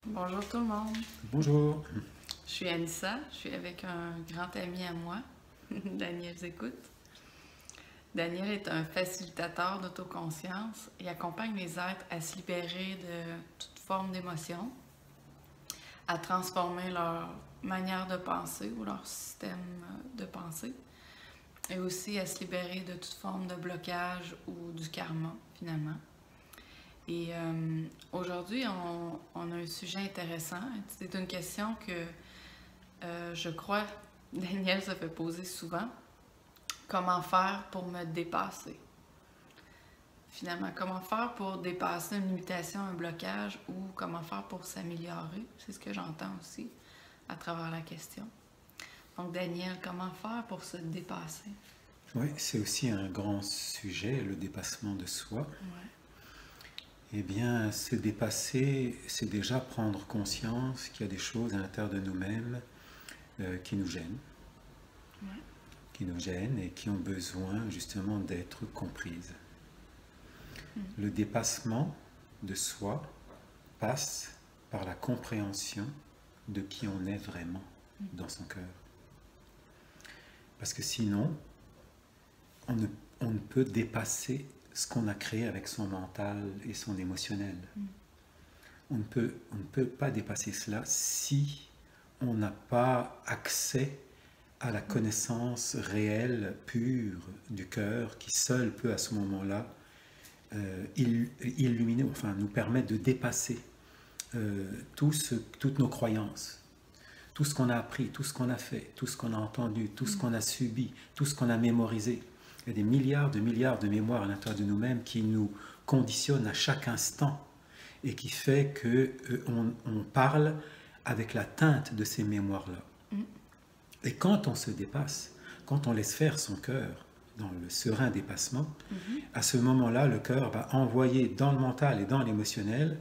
Bonjour tout le monde. Bonjour. Je suis Anissa, je suis avec un grand ami à moi, Daniel Zécoute. Daniel est un facilitateur d'autoconscience et accompagne les êtres à se libérer de toute forme d'émotion, à transformer leur manière de penser ou leur système de pensée, et aussi à se libérer de toute forme de blocage ou du karma, finalement. Et aujourd'hui, on a un sujet intéressant. C'est une question que je crois Daniel se fait poser souvent. Comment faire pour me dépasser? Finalement, comment faire pour dépasser une limitation, un blocage, ou comment faire pour s'améliorer? C'est ce que j'entends aussi à travers la question. Donc, Daniel, comment faire pour se dépasser? Oui, c'est aussi un grand sujet, le dépassement de soi. Ouais. Eh bien, se dépasser, c'est déjà prendre conscience qu'il y a des choses à l'intérieur de nous-mêmes qui nous gênent. Ouais. Qui nous gênent et qui ont besoin justement d'être comprises. Le dépassement de soi passe par la compréhension de qui on est vraiment dans son cœur. Parce que sinon, on ne peut dépasser ce qu'on a créé avec son mental et son émotionnel. On ne peut pas dépasser cela si on n'a pas accès à la connaissance réelle, pure du cœur, qui seul peut à ce moment-là illuminer, enfin nous permettre de dépasser toutes nos croyances, tout ce qu'on a appris, tout ce qu'on a fait, tout ce qu'on a entendu, tout ce qu'on a subi, tout ce qu'on a mémorisé. Il y a des milliards de mémoires à l'intérieur de nous-mêmes qui nous conditionnent à chaque instant et qui fait qu'on parle avec la teinte de ces mémoires-là. Et quand on se dépasse, quand on laisse faire son cœur dans le serein dépassement, à ce moment-là, le cœur va envoyer dans le mental et dans l'émotionnel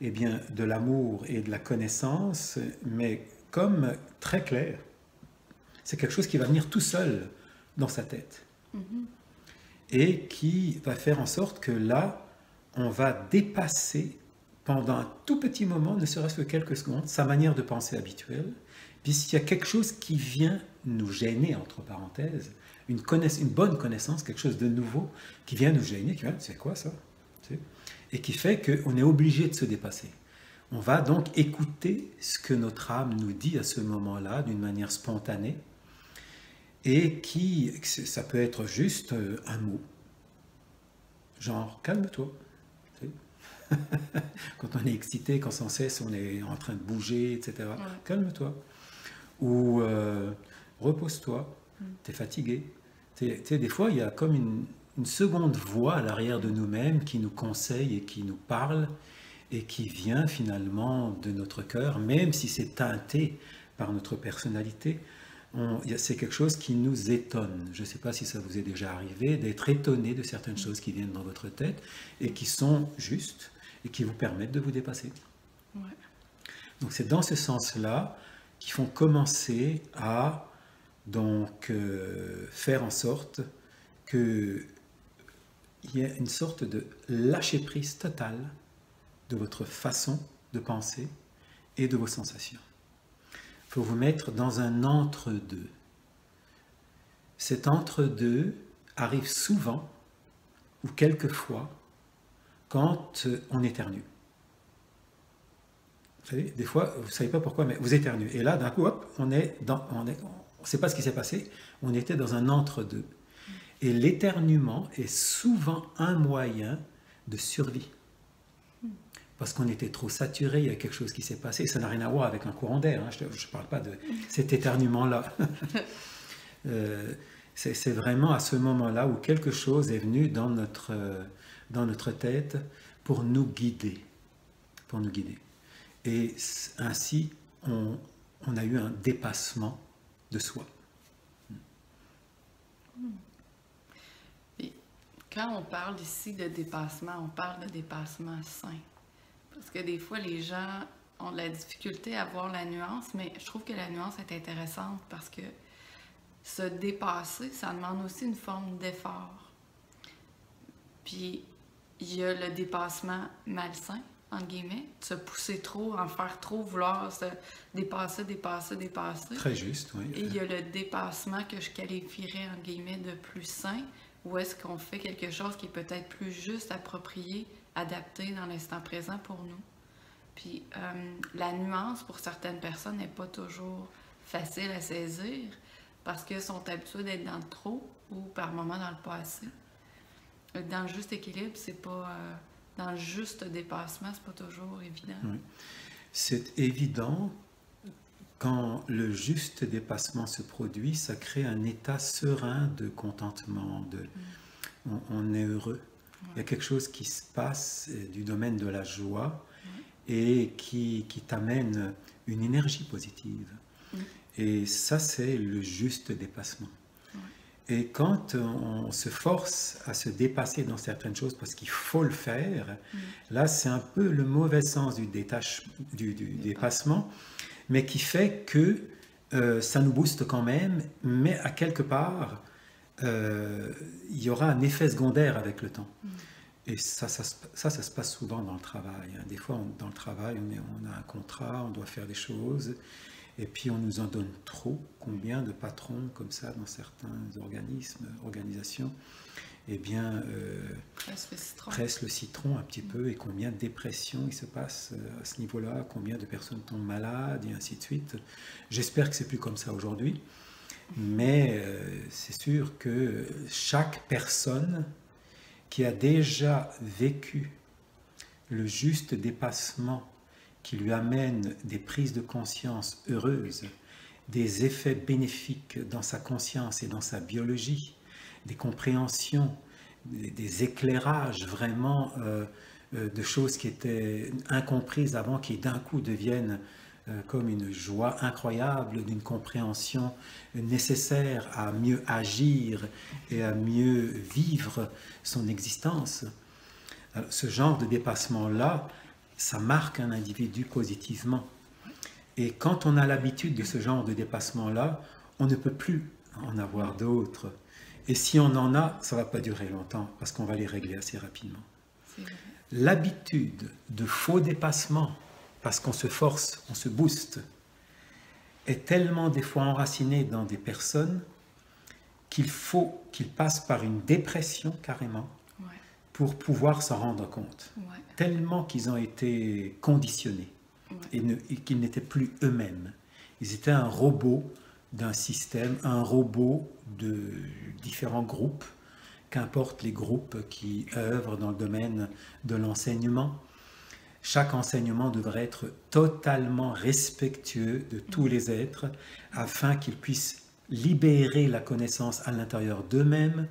eh bien, de l'amour et de la connaissance, mais comme très clair. C'est quelque chose qui va venir tout seul dans sa tête. Et qui va faire en sorte que là, on va dépasser pendant un tout petit moment, ne serait-ce que quelques secondes, sa manière de penser habituelle, puisqu'il y a quelque chose qui vient nous gêner, entre parenthèses, une bonne connaissance, quelque chose de nouveau, qui vient nous gêner, qui vient, c'est quoi ça? Et qui fait qu'on est obligé de se dépasser. On va donc écouter ce que notre âme nous dit à ce moment-là, d'une manière spontanée, et ça peut être juste un mot, genre « calme-toi ». Quand on est excité, quand sans cesse on est en train de bouger, etc. Ouais. Calme-toi. Ou repose-toi, t'es fatigué. Des fois, il y a comme une seconde voix à l'arrière de nous-mêmes qui nous conseille et qui nous parle et qui vient finalement de notre cœur, même si c'est teinté par notre personnalité. C'est quelque chose qui nous étonne. Je ne sais pas si ça vous est déjà arrivé d'être étonné de certaines choses qui viennent dans votre tête et qui sont justes et qui vous permettent de vous dépasser. Ouais. Donc c'est dans ce sens-là qu'il faut commencer à donc, faire en sorte qu'il y ait une sorte de lâcher-prise totale de votre façon de penser et de vos sensations. Il faut vous mettre dans un entre-deux. Cet entre-deux arrive souvent ou quelquefois quand on éternue. Vous savez, des fois, vous ne savez pas pourquoi, mais vous éternuez. Et là, d'un coup, hop, on ne sait pas ce qui s'est passé, on était dans un entre-deux. Et l'éternuement est souvent un moyen de survie. Parce qu'on était trop saturé, il y a quelque chose qui s'est passé. Ça n'a rien à voir avec un courant d'air, hein. Je ne parle pas de cet éternuement-là. C'est vraiment à ce moment-là où quelque chose est venu dans notre tête pour nous guider. Pour nous guider. Et ainsi, on a eu un dépassement de soi. Et quand on parle ici de dépassement, on parle de dépassement sain. Parce que des fois, les gens ont de la difficulté à voir la nuance, mais je trouve que la nuance est intéressante parce que se dépasser, ça demande aussi une forme d'effort. Puis, il y a le dépassement malsain, entre guillemets, de se pousser trop, en faire trop, vouloir se dépasser. Très juste, oui. Et il y a le dépassement que je qualifierais, entre guillemets, de plus sain, où est-ce qu'on fait quelque chose qui est peut-être plus juste, approprié, adapté dans l'instant présent pour nous. Puis la nuance pour certaines personnes n'est pas toujours facile à saisir parce qu'elles sont habituées d'être dans le trop ou par moments dans le pas assez. Dans le juste équilibre, c'est pas... dans le juste dépassement, c'est pas toujours évident. Oui. C'est évident, quand le juste dépassement se produit, ça crée un état serein de contentement, on est heureux. Ouais. Il y a quelque chose qui se passe du domaine de la joie et qui t'amène une énergie positive. Et ça, c'est le juste dépassement. Et quand on se force à se dépasser dans certaines choses parce qu'il faut le faire, là c'est un peu le mauvais sens du dépassement, mais qui fait que ça nous booste quand même, mais à quelque part, il y aura un effet secondaire avec le temps. Et ça se passe souvent dans le travail. Des fois, dans le travail, on a un contrat, on doit faire des choses, et puis on nous en donne trop. Combien de patrons comme ça dans certains organisations, eh bien, pressent le citron un petit peu, et combien de dépressions il se passe à ce niveau-là, combien de personnes tombent malades, et ainsi de suite. J'espère que c'est plus comme ça aujourd'hui, mais c'est sûr que chaque personne qui a déjà vécu le juste dépassement qui lui amène des prises de conscience heureuses, des effets bénéfiques dans sa conscience et dans sa biologie, des compréhensions, des éclairages vraiment de choses qui étaient incomprises avant, qui d'un coup deviennent comme une joie incroyable, d'une compréhension nécessaire à mieux agir et à mieux vivre son existence. Alors, ce genre de dépassement-là, ça marque un individu positivement. Et quand on a l'habitude de ce genre de dépassement-là, on ne peut plus en avoir d'autres. Et si on en a, ça ne va pas durer longtemps, parce qu'on va les régler assez rapidement. L'habitude de faux dépassement, parce qu'on se force, on se booste, est tellement des fois enracinée dans des personnes qu'il faut qu'ils passent par une dépression carrément pour pouvoir s'en rendre compte. Tellement qu'ils ont été conditionnés et qu'ils n'étaient plus eux-mêmes. Ils étaient un robot d'un système, un robot de différents groupes, qu'importe les groupes qui œuvrent dans le domaine de l'enseignement. Chaque enseignement devrait être totalement respectueux de tous les êtres afin qu'ils puissent libérer la connaissance à l'intérieur d'eux-mêmes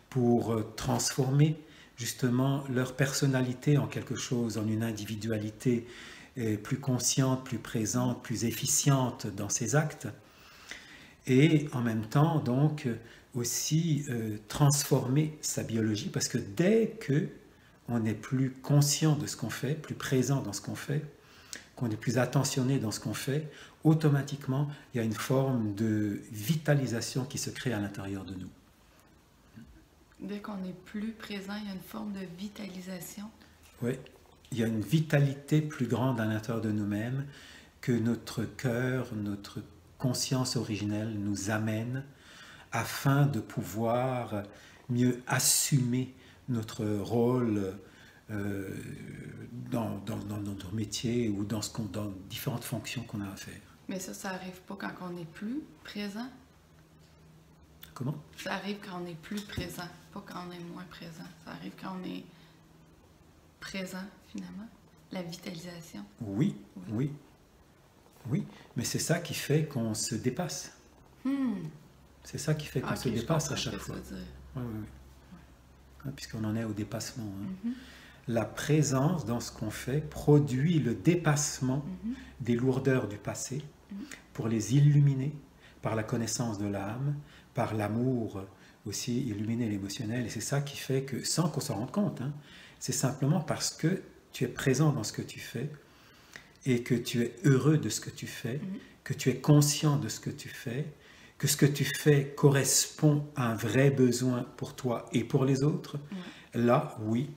pour transformer justement leur personnalité en quelque chose, en une individualité plus consciente, plus présente, plus efficiente dans ses actes. Et en même temps, donc, aussi transformer sa biologie, parce que dès que on est plus conscient de ce qu'on fait, plus présent dans ce qu'on fait, qu'on est plus attentionné dans ce qu'on fait, automatiquement, il y a une forme de vitalisation qui se crée à l'intérieur de nous. Dès qu'on est plus présent, il y a une forme de vitalisation. Oui, il y a une vitalité plus grande à l'intérieur de nous-mêmes que notre cœur, notre conscience originelle nous amène afin de pouvoir mieux assumer notre rôle dans notre métier ou dans différentes fonctions qu'on a à faire. Mais ça n'arrive pas quand on n'est plus présent? Comment? Ça arrive quand on est plus présent, pas quand on est moins présent. Ça arrive quand on est présent, finalement. La vitalisation. Oui. Mais c'est ça qui fait qu'on se dépasse. C'est ça qui fait qu'on se dépasse à chaque fois. Oui. Puisqu'on en est au dépassement. La présence dans ce qu'on fait produit le dépassement des lourdeurs du passé pour les illuminer par la connaissance de l'âme, par l'amour aussi, illuminer l'émotionnel. Et c'est ça qui fait que, sans qu'on s'en rende compte, c'est simplement parce que tu es présent dans ce que tu fais et que tu es heureux de ce que tu fais, que tu es conscient de ce que tu fais, que ce que tu fais correspond à un vrai besoin pour toi et pour les autres. Là, oui,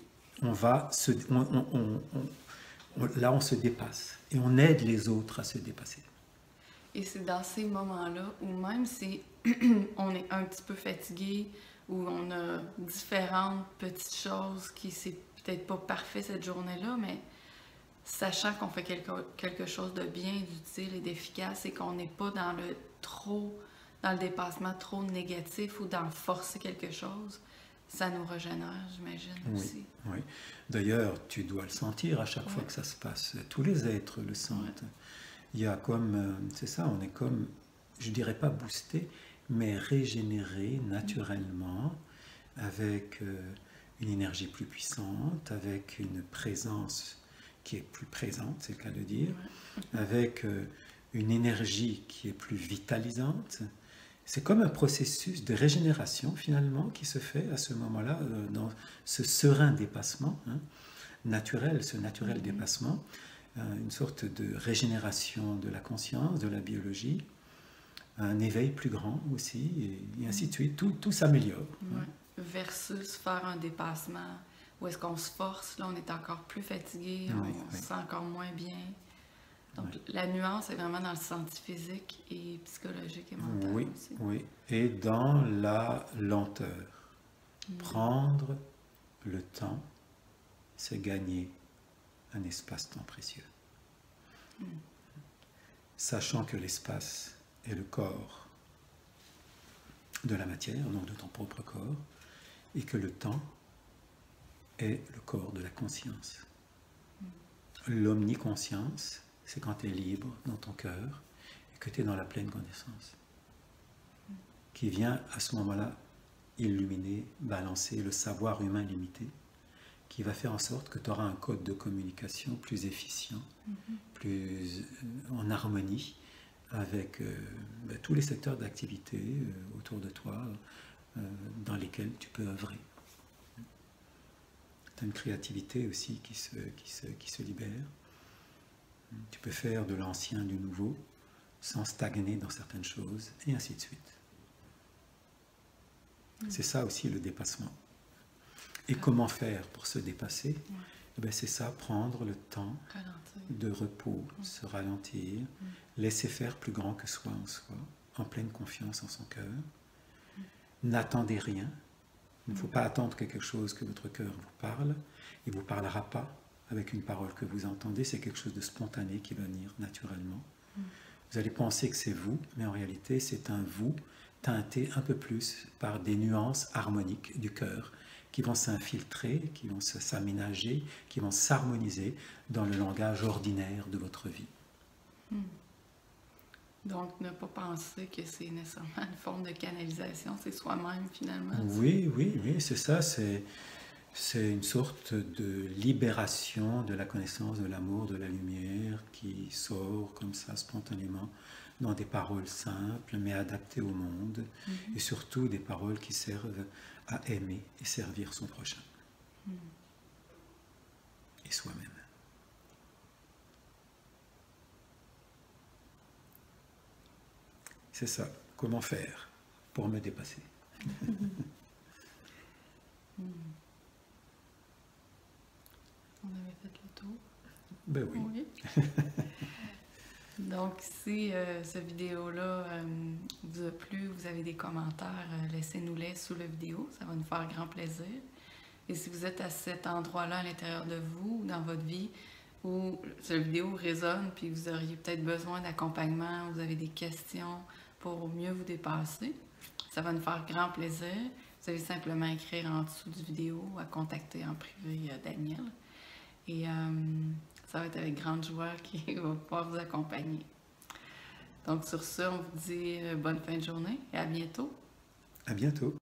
Là, on se dépasse et on aide les autres à se dépasser. Et c'est dans ces moments-là où même si on est un petit peu fatigué, où on a différentes petites choses qui c'est peut-être pas parfait cette journée-là, mais sachant qu'on fait quelque chose de bien, d'utile et d'efficace et qu'on n'est pas dans le dépassement trop négatif ou dans forcer quelque chose, ça nous régénère, j'imagine aussi. Oui. D'ailleurs, tu dois le sentir à chaque fois que ça se passe. Tous les êtres le sentent. Il y a comme, c'est ça, on est comme, je dirais pas boosté, mais régénéré naturellement avec une énergie plus puissante, avec une présence qui est plus présente, c'est le cas de dire, avec une énergie qui est plus vitalisante. C'est comme un processus de régénération finalement qui se fait à ce moment-là, dans ce serein dépassement naturel, ce naturel dépassement, une sorte de régénération de la conscience, de la biologie, un éveil plus grand aussi, et ainsi de suite. Tout s'améliore. Versus faire un dépassement où est-ce qu'on se force, là on est encore plus fatigué, on se sent encore moins bien. Donc la nuance est vraiment dans le senti physique et psychologique et mental aussi. Oui, et dans la lenteur. Prendre le temps, c'est gagner un espace-temps précieux. Sachant que l'espace est le corps de la matière, donc de ton propre corps, et que le temps est le corps de la conscience. L'omniconscience, c'est quand tu es libre dans ton cœur et que tu es dans la pleine connaissance, qui vient à ce moment-là illuminer, balancer le savoir humain limité, qui va faire en sorte que tu auras un code de communication plus efficient, plus en harmonie avec tous les secteurs d'activité autour de toi dans lesquels tu peux œuvrer. Tu as une créativité aussi qui se libère. Tu peux faire de l'ancien du nouveau sans stagner dans certaines choses, et ainsi de suite. C'est ça aussi le dépassement. Et comment faire pour se dépasser? C'est ça, prendre le temps de repos, se ralentir, laisser faire plus grand que soi en soi, en pleine confiance en son cœur. N'attendez rien. Il ne faut pas attendre quelque chose que votre cœur vous parle. Il ne vous parlera pas avec une parole que vous entendez. C'est quelque chose de spontané qui va venir naturellement. Vous allez penser que c'est vous, mais en réalité, c'est un vous teinté un peu plus par des nuances harmoniques du cœur qui vont s'infiltrer, qui vont s'aménager, qui vont s'harmoniser dans le langage ordinaire de votre vie. Donc, ne pas penser que c'est nécessairement une forme de canalisation, c'est soi-même finalement. Oui, c'est ça, c'est une sorte de libération de la connaissance, de l'amour, de la lumière qui sort comme ça spontanément dans des paroles simples mais adaptées au monde et surtout des paroles qui servent à aimer et servir son prochain et soi-même. C'est ça. Comment faire pour me dépasser? On avait fait le tour. Ben oui. Donc, si cette vidéo-là vous a plu, vous avez des commentaires, laissez-nous-les sous la vidéo. Ça va nous faire grand plaisir. Et si vous êtes à cet endroit-là à l'intérieur de vous, dans votre vie, où cette vidéo résonne, puis vous auriez peut-être besoin d'accompagnement, vous avez des questions pour mieux vous dépasser, ça va nous faire grand plaisir. Vous allez simplement écrire en dessous du vidéo à contacter en privé Daniel. Et ça va être avec grande joie qu'il va pouvoir vous accompagner. Donc sur ce, on vous dit bonne fin de journée et à bientôt. À bientôt.